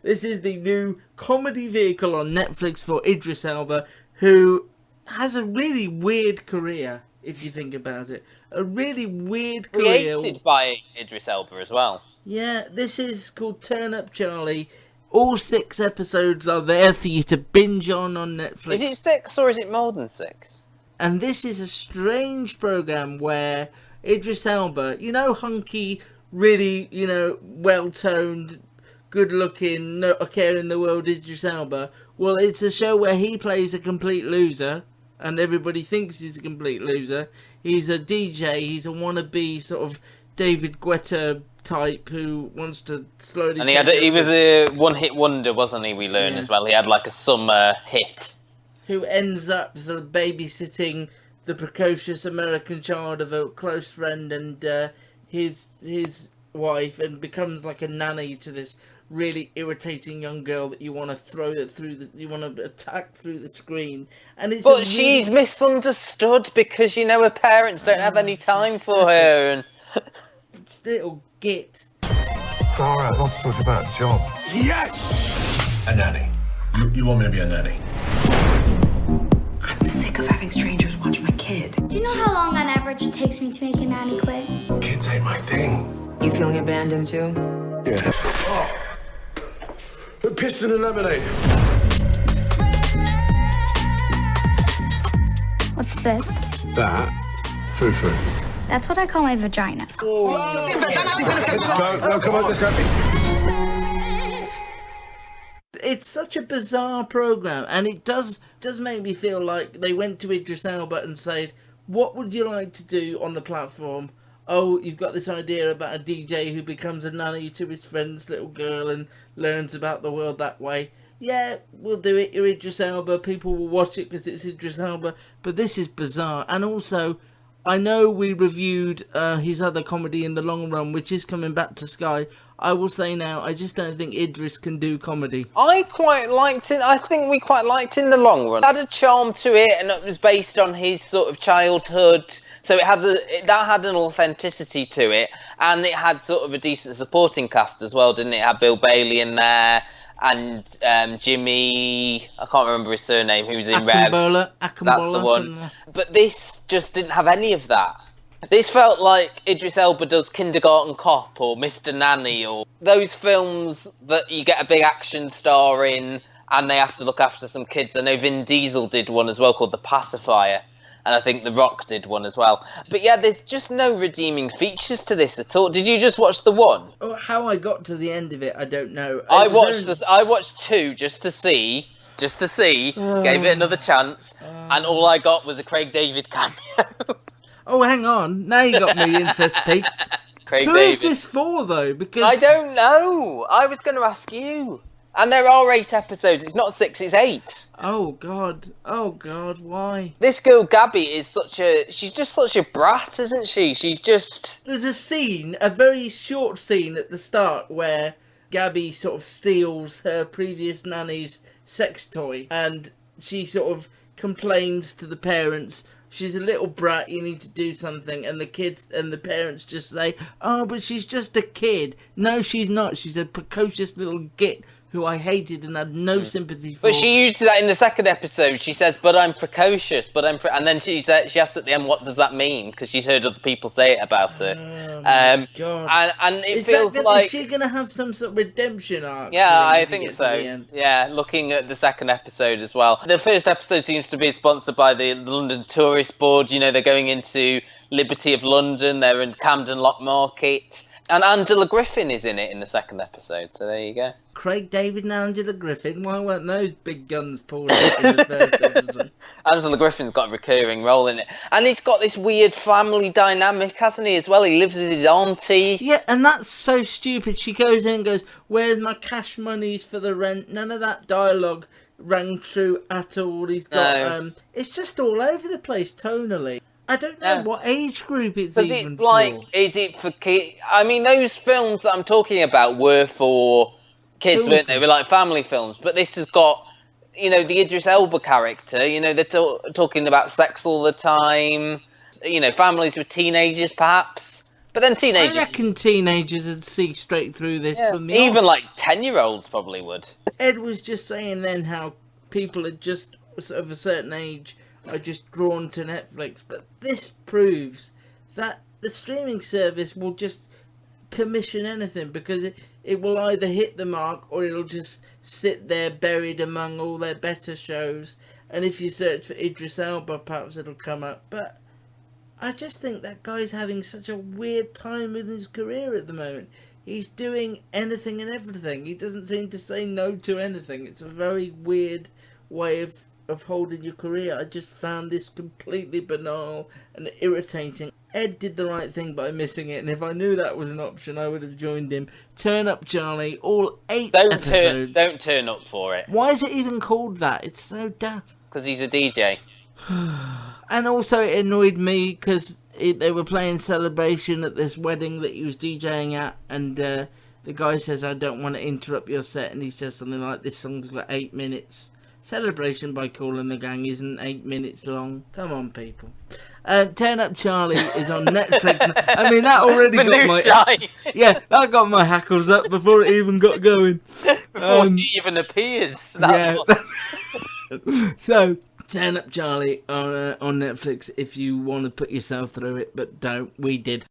This is the new comedy vehicle on Netflix for Idris Elba, who has a really weird career, if you think about it. A really weird career. Created by Idris Elba as well. Yeah, this is called Turn Up Charlie. All 6 episodes are there for you to binge on Netflix. Is it 6 or is it more than 6? And this is a strange program where Idris Elba, hunky, really, well-toned, good-looking, no care in the world Idris Elba. Well, it's a show where he plays a complete loser, and everybody thinks he's a complete loser. He's a DJ, he's a wannabe sort of David Guetta type who wants to slowly... And he was a one-hit wonder, wasn't he, we learned as well. He had like a summer hit. Who ends up sort of babysitting the precocious American child of a close friend and his wife, and becomes like a nanny to this really irritating young girl that you want to you want to attack through the screen. And it's she's misunderstood because her parents don't have any time for her. And little git. It's all right. I want to talk about a job. Yes! A nanny. You want me to be a nanny? I'm sick of having strangers watch my kid. Do you know how long on average it takes me to make a nanny quit? Kids ain't my thing. You feeling abandoned too? Yeah. Oh. Who pissed in the lemonade? What's this? That. Foo-foo. That's what I call my vagina. No, come on, let's go. It's such a bizarre program, and it does make me feel like they went to Idris Elba and said, what would you like to do on the platform? Oh, you've got this idea about a DJ who becomes a nanny to his friend's little girl and learns about the world that way. Yeah, we'll do it. You're Idris Elba. People will watch it because it's Idris Elba. But this is bizarre. And also, I know we reviewed his other comedy In the Long Run, which is coming back to Sky. I will say now, I just don't think Idris can do comedy. I quite liked it. I think we quite liked In the Long Run. It had a charm to it, and it was based on his sort of childhood. So that had an authenticity to it, and it had sort of a decent supporting cast as well, didn't it? It had Bill Bailey in there, and Jimmy, I can't remember his surname, who was in Rev. That's the one. But this just didn't have any of that. This felt like Idris Elba does Kindergarten Cop or Mr. Nanny, or those films that you get a big action star in and they have to look after some kids. I know Vin Diesel did one as well called The Pacifier, and I think The Rock did one as well. But yeah, there's just no redeeming features to this at all. Did you just watch the one? Oh, how I got to the end of it, I don't know. I watched 2 just to see, gave it another chance, and all I got was a Craig David cameo. Oh, hang on. Now you got me interest piqued. Who is this for, though? Because I don't know. I was going to ask you. And there are 8 episodes. It's not 6, it's 8. Oh, God. Oh, God. Why? This girl, Gabby, she's just such a brat, isn't she? She's just... There's a scene, a very short scene at the start where Gabby sort of steals her previous nanny's sex toy, and she sort of complains to the parents, she's a little brat, you need to do something, and the kids and the parents just say, oh, but she's just a kid. No, she's not. She's a precocious little git who I hated and had no sympathy for. But she used that in the second episode. She says, but I'm precocious, and then she asks at the end, what does that mean? Because she's heard other people say it about her. Oh, my God. And it feels like... Is she going to have some sort of redemption arc? Yeah, I think so. Yeah, looking at the second episode as well. The first episode seems to be sponsored by the London Tourist Board. You know, they're going into Liberty of London. They're in Camden Lock Market. And Angela Griffin is in it in the second episode, so there you go. Craig David and Angela Griffin? Why weren't those big guns pulled out in the first episode? Angela Griffin's got a recurring role in it. And he's got this weird family dynamic, hasn't he, as well? He lives with his auntie. Yeah, and that's so stupid. She goes in and goes, where's my cash monies for the rent? None of that dialogue rang true at all. He's got, it's just all over the place tonally. I don't know what age group it's even it's like, is it for kids? I mean, those films that I'm talking about were for kids, weren't they? They were like family films. But this has got, you know, the Idris Elba character. You know, they're talking about sex all the time. You know, families with teenagers, perhaps. But then I teenagers, reckon teenagers would see straight through this from the even off. like 10-year-olds probably would. Ed was just saying then how people are just of a certain age are just drawn to Netflix, but this proves that the streaming service will just commission anything because it will either hit the mark or it'll just sit there buried among all their better shows. And if you search for Idris Elba, perhaps it'll come up. But I just think that guy's having such a weird time in his career at the moment. He's doing anything and everything. He doesn't seem to say no to anything. It's a very weird way of holding your career. I just found this completely banal and irritating. Ed did the right thing by missing it, and if I knew that was an option, I would have joined him. Turn Up Charlie, all 8 episodes. Don't turn up for it. Why is it even called that? It's so daft. Because he's a DJ. And also it annoyed me because they were playing Celebration at this wedding that he was DJing at, and the guy says, I don't want to interrupt your set, and he says something like, this song's got 8 minutes. Celebration by Kool and the Gang isn't 8 minutes long. Come on, people. Turn Up Charlie is on Netflix. I mean, that already got my... Yeah, that got my hackles up before it even got going. Before she even appears. So, Turn Up Charlie on Netflix if you want to put yourself through it, but don't. We did.